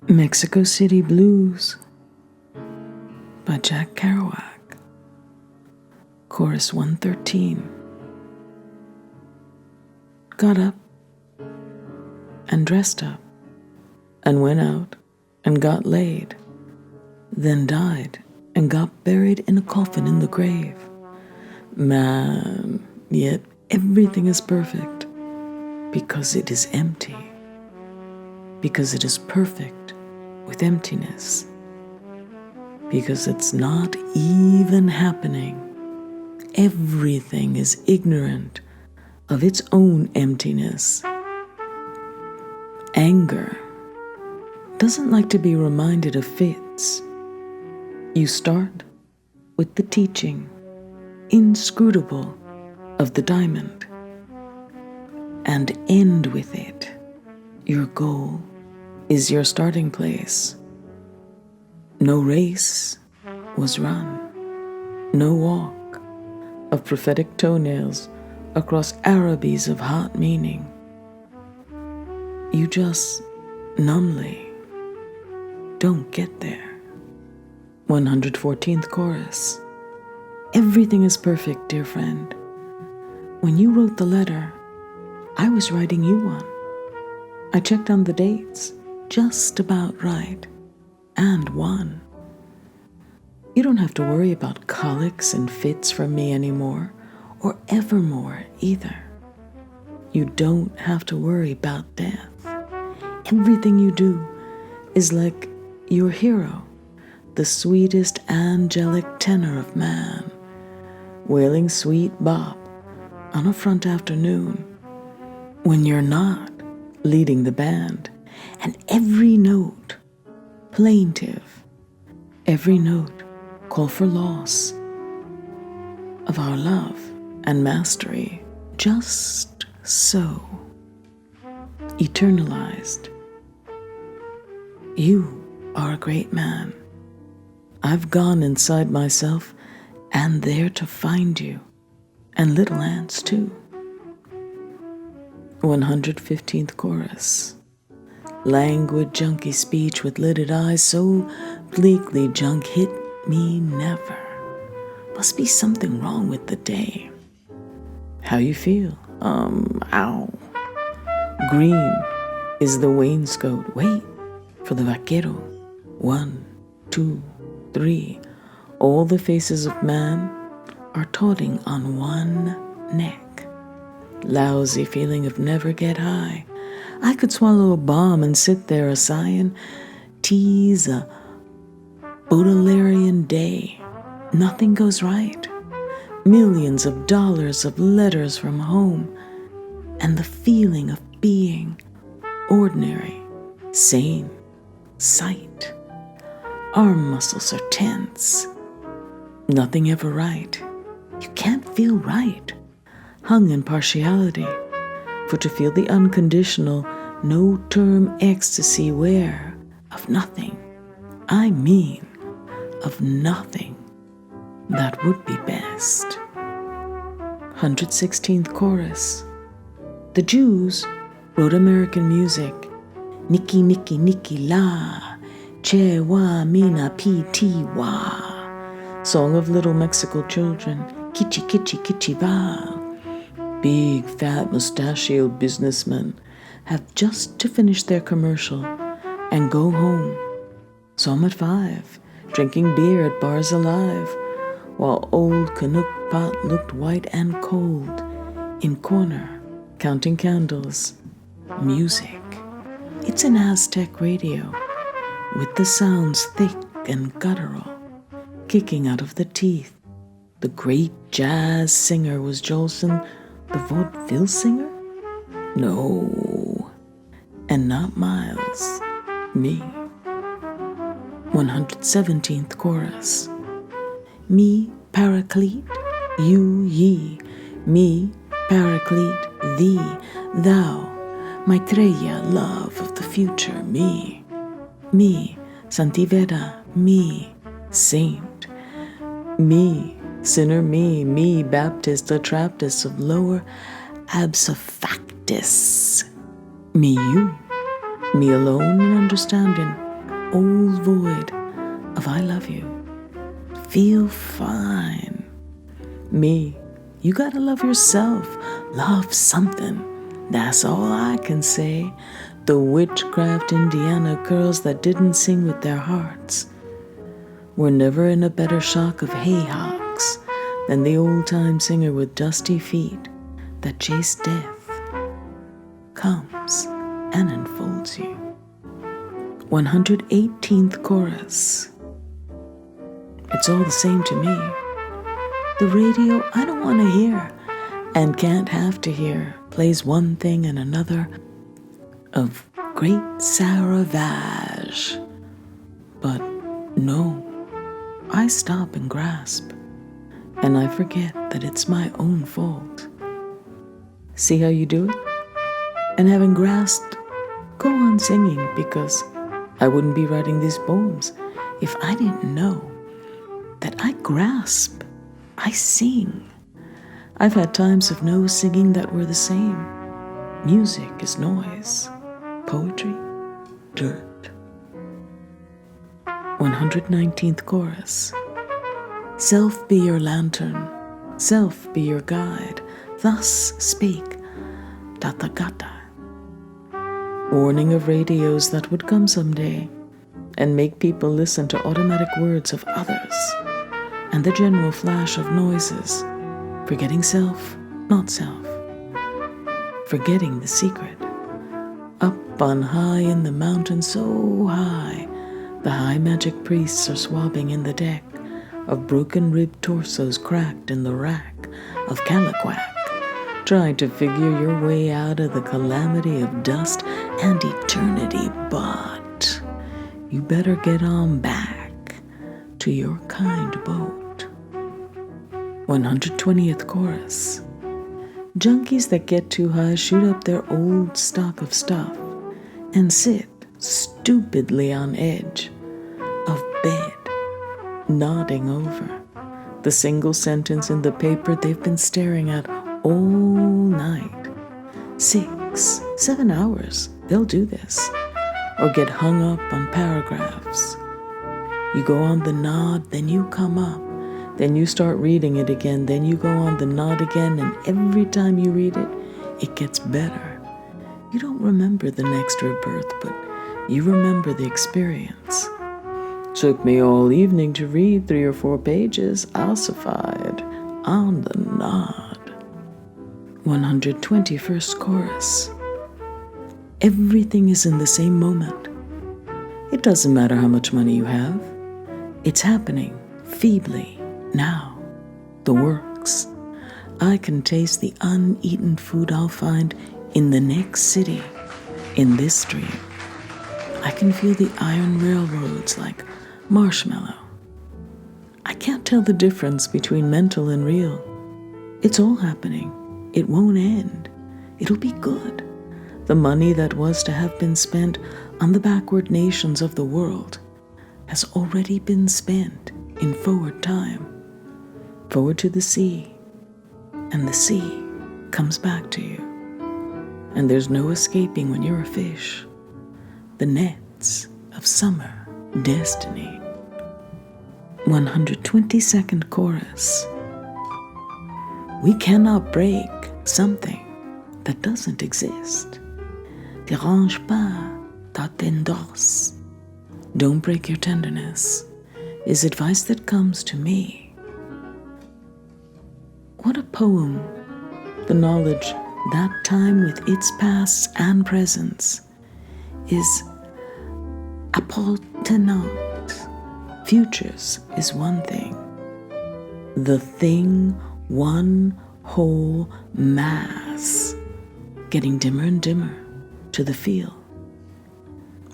Mexico City Blues by Jack Kerouac. Chorus 113. Got up and dressed up and went out and got laid, then died and got buried in a coffin in the grave. Man, yet everything is perfect because it is empty, because it is perfect with emptiness, because it's not even happening. Everything is ignorant of its own emptiness. Anger doesn't like to be reminded of fits. You start with the teaching, inscrutable, of the diamond, and end with it. Your goal is your starting place. No race was run, no walk of prophetic toenails across Arabies of hot meaning. You just numbly don't get there. 114th chorus. Everything is perfect, dear friend. When you wrote the letter, I was writing you one. I checked on the dates, just about right, and won. You don't have to worry about colics and fits from me anymore, or evermore either. You don't have to worry about death. Everything you do is like your hero, the sweetest angelic tenor of man, wailing sweet bop on a front afternoon when you're not leading the band, and every note plaintive, every note call for loss of our love and mastery, just so eternalized. You are a great man. I've gone inside myself and there to find you, and little ants too. 115th chorus. Languid, junky speech with lidded eyes, so bleakly junk hit me never. Must be something wrong with the day. How you feel? Ow. Green is the wainscot. Wait for the vaquero. 1, 2, 3. All the faces of man are totting on one neck. Lousy feeling of never get high. I could swallow a bomb and sit there a sighing, tease a Baudelarian day. Nothing goes right. Millions of dollars of letters from home, and the feeling of being ordinary, sane, sight. Arm muscles are tense. Nothing ever right. You can't feel right. Hung in partiality. For to feel the unconditional, no-term ecstasy where of nothing, I mean of nothing, that would be best. 116th chorus. The Jews wrote American music. Niki, niki, niki, la, che, wa, mina, pi, ti, wa. Song of little Mexico children. Kichi, kichi, kichi, va. Big, fat, mustachioed businessmen have just to finish their commercial and go home. Some at 5, drinking beer at bars alive, while old Canuck pot looked white and cold in corner, counting candles. Music. It's an Aztec radio, with the sounds thick and guttural, kicking out of the teeth. The great jazz singer was Jolson, the vaudeville singer? No, and not Miles, me. 117th chorus. Me paraclete, you ye, me paraclete, thee, thou, Maitreya, love of the future, me, Santiveda, me, saint, me, sinner, me, Baptist, a Trappist of lower absifactus, me, you, me alone in understanding, old void of I love you. Feel fine. Me, you gotta love yourself. Love something. That's all I can say. The witchcraft Indiana girls that didn't sing with their hearts were never in a better shock of hayhawks than the old-time singer with dusty feet that chased death, comes and enfolds you. 118th chorus. It's all the same to me. The radio I don't want to hear and can't have to hear plays one thing and another of great Saravage. But no, I stop and grasp, and I forget that it's my own fault. See how you do it? And having grasped, go on singing, because I wouldn't be writing these poems if I didn't know that I grasp, I sing. I've had times of no singing that were the same. Music is noise, poetry, dirt. 119th chorus. Self be your lantern, self be your guide, thus spake Tathagata. Warning of radios that would come someday and make people listen to automatic words of others and the general flash of noises, forgetting self, not self, forgetting the secret. Up on high in the mountain so high, the high magic priests are swabbing in the deck of broken-ribbed torsos cracked in the rack of Caliquac, trying to figure your way out of the calamity of dust and eternity, but you better get on back to your kind boat. 120th chorus. Junkies that get too high shoot up their old stock of stuff and sit stupidly on edge of bed, nodding over the single sentence in the paper they've been staring at all night. 6, 7 hours, they'll do this, or get hung up on paragraphs. You go on the nod, then you come up, then you start reading it again, then you go on the nod again, and every time you read it, it gets better. You don't remember the next rebirth, but you remember the experience. Took me all evening to read 3 or 4 pages, ossified, on the nod. 121st chorus. Everything is in the same moment. It doesn't matter how much money you have. It's happening, feebly, now. The works. I can taste the uneaten food I'll find in the next city, in this stream. I can feel the iron railroads like marshmallow. I can't tell the difference between mental and real. It's all happening. It won't end. It'll be good. The money that was to have been spent on the backward nations of the world has already been spent in forward time, forward to the sea, and the sea comes back to you. And there's no escaping when you're a fish. The nets of summer destiny. 122nd chorus. We cannot break something that doesn't exist. Dérange pas ta tendresse. Don't break your tenderness, is advice that comes to me. What a poem, the knowledge that time with its pasts and presents is appartenant. Futures is one thing. The thing, one whole mass, getting dimmer and dimmer to the feel.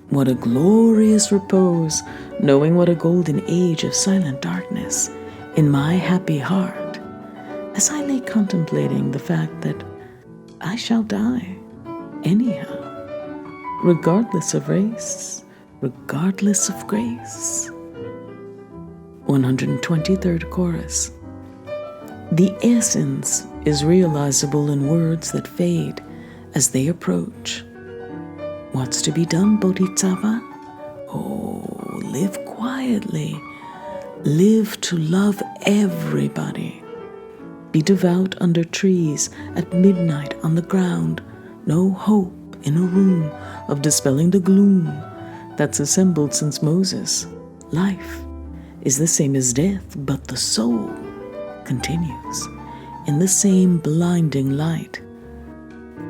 What a glorious repose, knowing what a golden age of silent darkness in my happy heart, as I lay contemplating the fact that I shall die anyhow, regardless of race, regardless of grace. 123rd chorus. The essence is realizable in words that fade as they approach. What's to be done, Bodhisattva? Oh, live quietly. Live to love everybody. Be devout under trees at midnight on the ground. No hope in a room of dispelling the gloom that's assembled since Moses. Life is the same as death, but the soul continues in the same blinding light.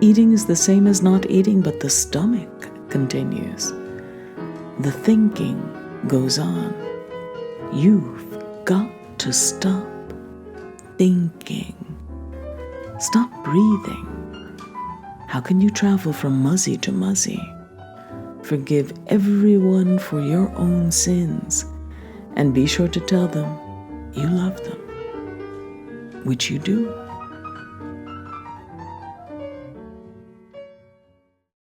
Eating is the same as not eating, but the stomach continues. The thinking goes on. You've got to stop thinking. Stop breathing. How can you travel from muzzy to muzzy? Forgive everyone for your own sins, and be sure to tell them you love them, which you do.